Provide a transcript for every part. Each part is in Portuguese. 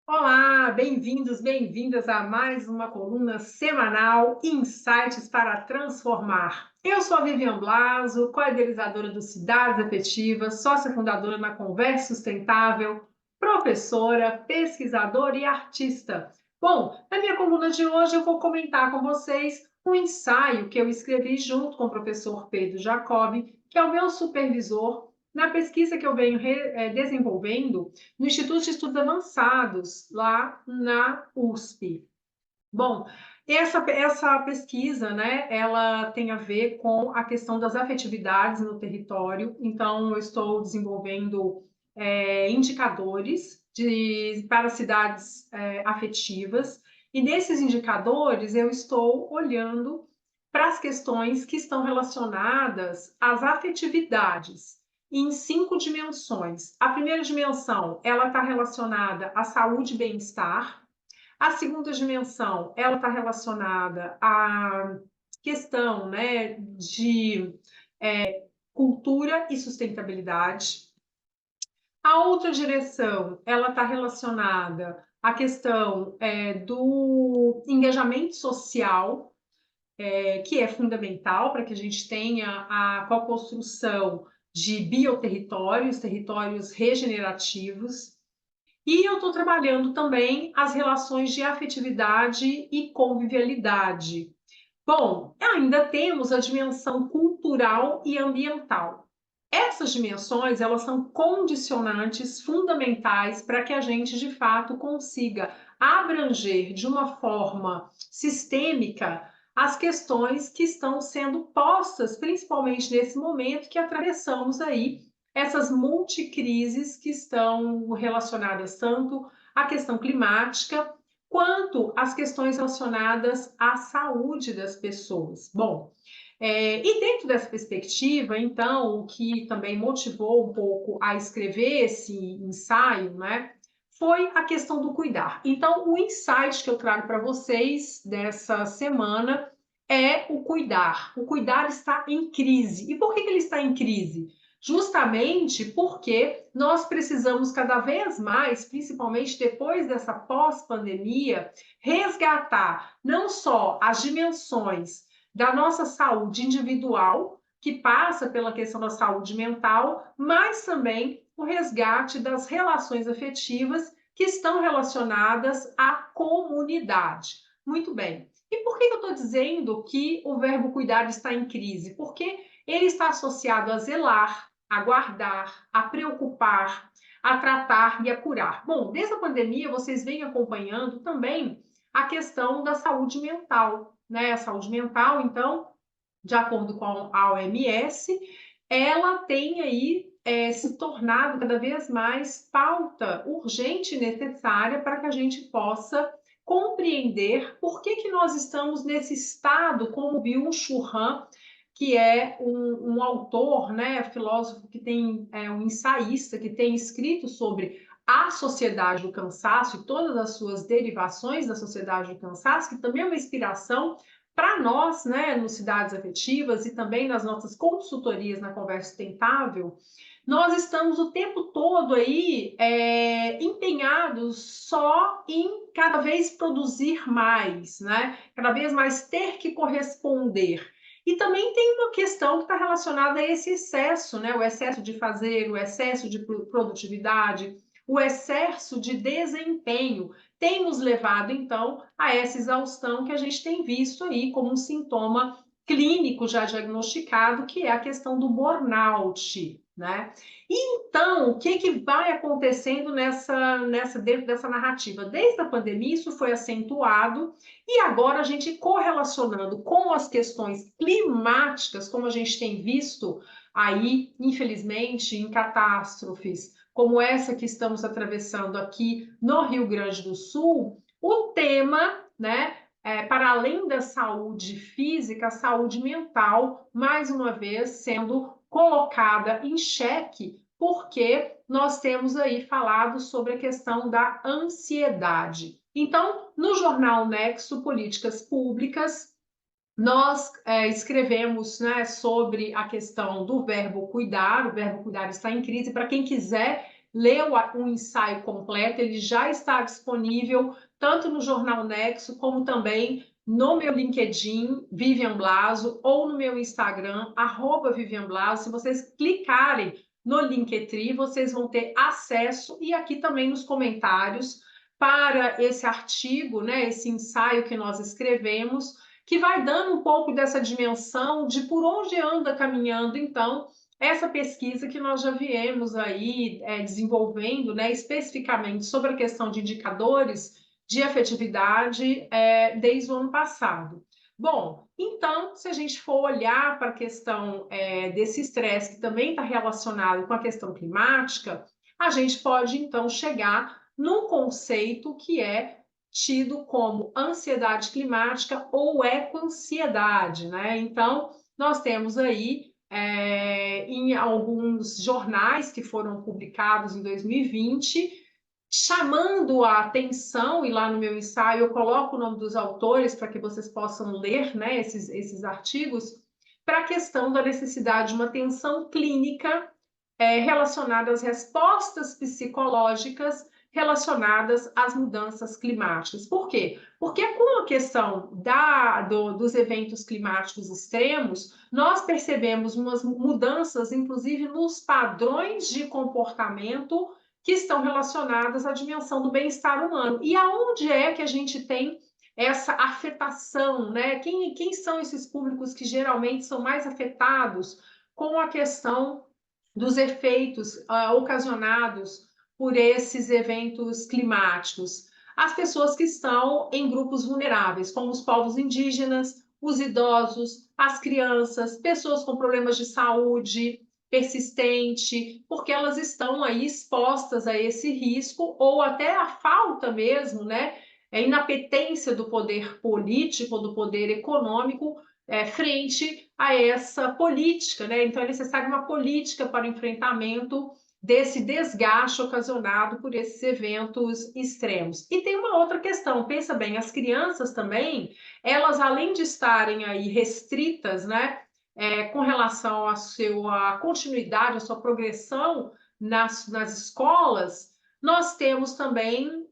Olá, bem-vindos, bem-vindas a mais uma coluna semanal Insights para Transformar. Eu sou a Vivian Blaso, co-idealizadora do Cidades Afetivas, sócia fundadora na Conversa Sustentável, professora, pesquisadora e artista. Bom, na minha coluna de hoje eu vou comentar com vocês um ensaio que eu escrevi junto com o professor Pedro Jacobi, que é o meu supervisor na pesquisa que eu venho desenvolvendo no Instituto de Estudos Avançados, lá na USP. Bom, essa pesquisa, né, ela tem a ver com a questão das afetividades no território. Então, eu estou desenvolvendo indicadores para cidades afetivas, e nesses indicadores eu estou olhando para as questões que estão relacionadas às afetividades em 5 dimensões. A primeira dimensão, ela está relacionada à saúde e bem-estar. A segunda dimensão, ela está relacionada à questão, né, de cultura e sustentabilidade. A outra direção, ela está relacionada à questão do engajamento social, que é fundamental para que a gente tenha a co-construção de bioterritórios, territórios regenerativos. E eu estou trabalhando também as relações de afetividade e convivialidade. Bom, ainda temos a dimensão cultural e ambiental. Essas dimensões, elas são condicionantes fundamentais para que a gente, de fato, consiga abranger de uma forma sistêmica as questões que estão sendo postas, principalmente nesse momento que atravessamos aí essas multicrises que estão relacionadas tanto à questão climática quanto às questões relacionadas à saúde das pessoas. Bom, e dentro dessa perspectiva, então, o que também motivou um pouco a escrever esse ensaio, né, foi a questão do cuidar. Então, o insight que eu trago para vocês dessa semana é o cuidar. O cuidar está em crise. E por que ele está em crise? Justamente porque nós precisamos cada vez mais, principalmente depois dessa pós-pandemia, resgatar não só as dimensões da nossa saúde individual, que passa pela questão da saúde mental, mas também o resgate das relações afetivas que estão relacionadas à comunidade. Muito bem. E por que eu estou dizendo que o verbo cuidar está em crise? Porque ele está associado a zelar, a guardar, a preocupar, a tratar e a curar. Bom, desde a pandemia vocês vêm acompanhando também a questão da saúde mental, né? A saúde mental, então, de acordo com a OMS, ela tem aí se tornado cada vez mais pauta urgente e necessária para que a gente possa compreender por que nós estamos nesse estado, como Byung-Chul Han, que é um autor, né, filósofo que tem um ensaísta que tem escrito sobre a sociedade do cansaço e todas as suas derivações da sociedade do cansaço, que também é uma inspiração para nós, né, no Cidades Afetivas e também nas nossas consultorias na Conversa Sustentável. Nós estamos o tempo todo aí empenhados só em cada vez produzir mais, né? Cada vez mais ter que corresponder. E também tem uma questão que está relacionada a esse excesso, né? O excesso de fazer, o excesso de produtividade, o excesso de desempenho tem nos levado, então, a essa exaustão que a gente tem visto aí como um sintoma clínico já diagnosticado, que é a questão do burnout, né? Então, o que vai acontecendo dentro dessa narrativa? Desde a pandemia, isso foi acentuado, e agora a gente correlacionando com as questões climáticas, como a gente tem visto aí, infelizmente, em catástrofes como essa que estamos atravessando aqui no Rio Grande do Sul, o tema, né, para além da saúde física, a saúde mental, mais uma vez sendo colocada em xeque, porque nós temos aí falado sobre a questão da ansiedade. Então, no jornal Nexo Políticas Públicas, nós escrevemos, né, sobre a questão do verbo cuidar. O verbo cuidar está em crise. Para quem quiser ler o ensaio completo, ele já está disponível tanto no Jornal Nexo, como também no meu LinkedIn, Vivian Blaso, ou no meu Instagram, @Vivian Blaso. Se vocês clicarem no Linktree, vocês vão ter acesso, e aqui também nos comentários, para esse artigo, né, esse ensaio que nós escrevemos, que vai dando um pouco dessa dimensão de por onde anda caminhando, então, essa pesquisa que nós já viemos aí desenvolvendo, né, especificamente sobre a questão de indicadores de afetividade desde o ano passado. Bom, então, se a gente for olhar para a questão desse estresse, que também está relacionado com a questão climática, a gente pode, então, chegar num conceito que é tido como ansiedade climática ou ecoansiedade, né? Então, nós temos aí, em alguns jornais que foram publicados em 2020, chamando a atenção, e lá no meu ensaio eu coloco o nome dos autores para que vocês possam ler, né, esses artigos, para a questão da necessidade de uma atenção clínica relacionada às respostas psicológicas relacionadas às mudanças climáticas. Por quê? Porque com a questão dos eventos climáticos extremos, nós percebemos umas mudanças, inclusive, nos padrões de comportamento que estão relacionadas à dimensão do bem-estar humano. E aonde é que a gente tem essa afetação, né? Quem são esses públicos que geralmente são mais afetados com a questão dos efeitos ocasionados por esses eventos climáticos? As pessoas que estão em grupos vulneráveis, como os povos indígenas, os idosos, as crianças, pessoas com problemas de saúde persistente, porque elas estão aí expostas a esse risco, ou até a falta mesmo, né? A inapetência do poder político, do poder econômico, frente a essa política, né? Então é necessária uma política para o enfrentamento desse desgaste ocasionado por esses eventos extremos. E tem uma outra questão, pensa bem, as crianças também, elas além de estarem aí restritas, né, com relação à sua continuidade, à sua progressão nas escolas, nós temos também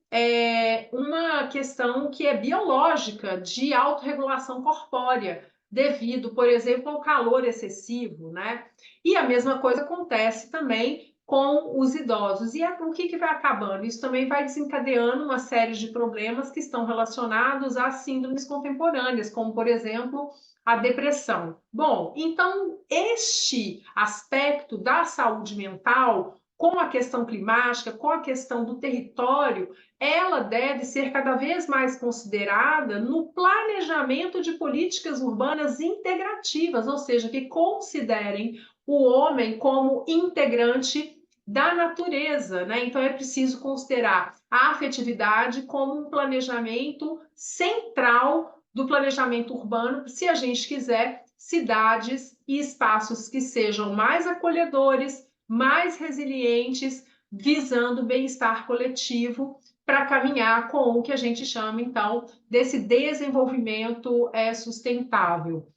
uma questão que é biológica de autorregulação corpórea, devido, por exemplo, ao calor excessivo, né? E a mesma coisa acontece também com os idosos. E o que vai acabando? Isso também vai desencadeando uma série de problemas que estão relacionados às síndromes contemporâneas, como, por exemplo, a depressão. Bom, então, este aspecto da saúde mental, com a questão climática, com a questão do território, ela deve ser cada vez mais considerada no planejamento de políticas urbanas integrativas, ou seja, que considerem o homem como integrante da natureza, né? Então é preciso considerar a afetividade como um planejamento central do planejamento urbano, se a gente quiser cidades e espaços que sejam mais acolhedores, mais resilientes, visando o bem-estar coletivo, para caminhar com o que a gente chama, então, desse desenvolvimento sustentável.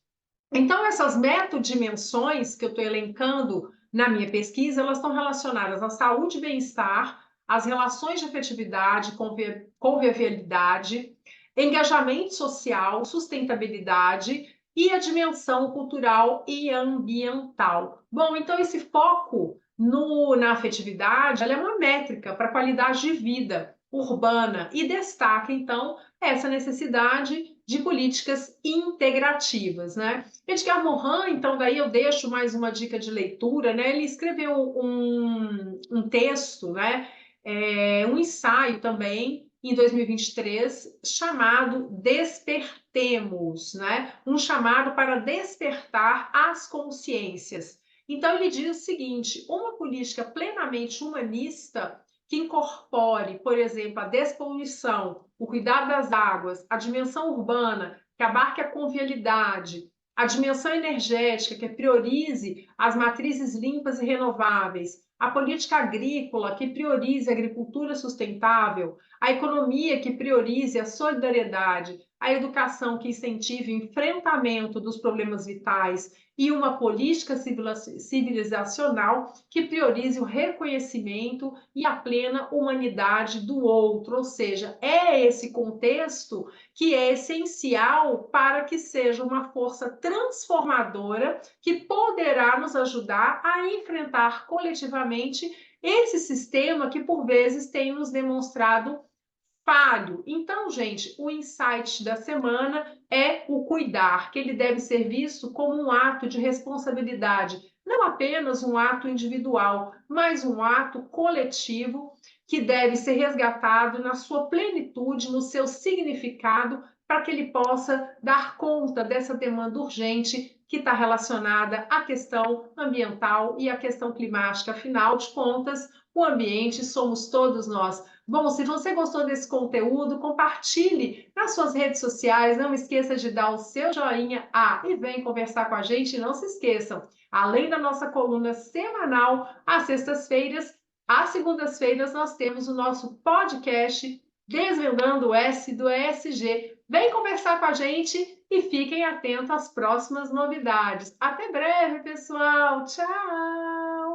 Então, essas metadimensões que eu estou elencando na minha pesquisa, elas estão relacionadas à saúde e bem-estar, às relações de afetividade, convivialidade, engajamento social, sustentabilidade e a dimensão cultural e ambiental. Bom, então esse foco na afetividade, ela é uma métrica para a qualidade de vida urbana e destaca, então, essa necessidade de políticas integrativas, né? Edgar Morin, então, daí eu deixo mais uma dica de leitura, né? Ele escreveu um texto, né? Um ensaio também, em 2023, chamado Despertemos, né? Um chamado para despertar as consciências. Então, ele diz o seguinte: uma política plenamente humanista que incorpore, por exemplo, a despoluição, o cuidado das águas, a dimensão urbana, que abarque a convivialidade, a dimensão energética, que priorize as matrizes limpas e renováveis, a política agrícola, que priorize a agricultura sustentável, a economia, que priorize a solidariedade, a educação que incentive o enfrentamento dos problemas vitais e uma política civilizacional que priorize o reconhecimento e a plena humanidade do outro, ou seja, é esse contexto que é essencial para que seja uma força transformadora que poderá nos ajudar a enfrentar coletivamente esse sistema que por vezes tem nos demonstrado falho. Então, gente, o insight da semana é o cuidar, que ele deve ser visto como um ato de responsabilidade, não apenas um ato individual, mas um ato coletivo que deve ser resgatado na sua plenitude, no seu significado, para que ele possa dar conta dessa demanda urgente que está relacionada à questão ambiental e à questão climática. Afinal de contas, o ambiente somos todos nós. Bom, se você gostou desse conteúdo, compartilhe nas suas redes sociais. Não esqueça de dar o seu joinha. E vem conversar com a gente. Não se esqueçam, além da nossa coluna semanal, às sextas-feiras, às segundas-feiras, nós temos o nosso podcast Desvendando o S do ESG. Vem conversar com a gente e fiquem atentos às próximas novidades. Até breve, pessoal. Tchau!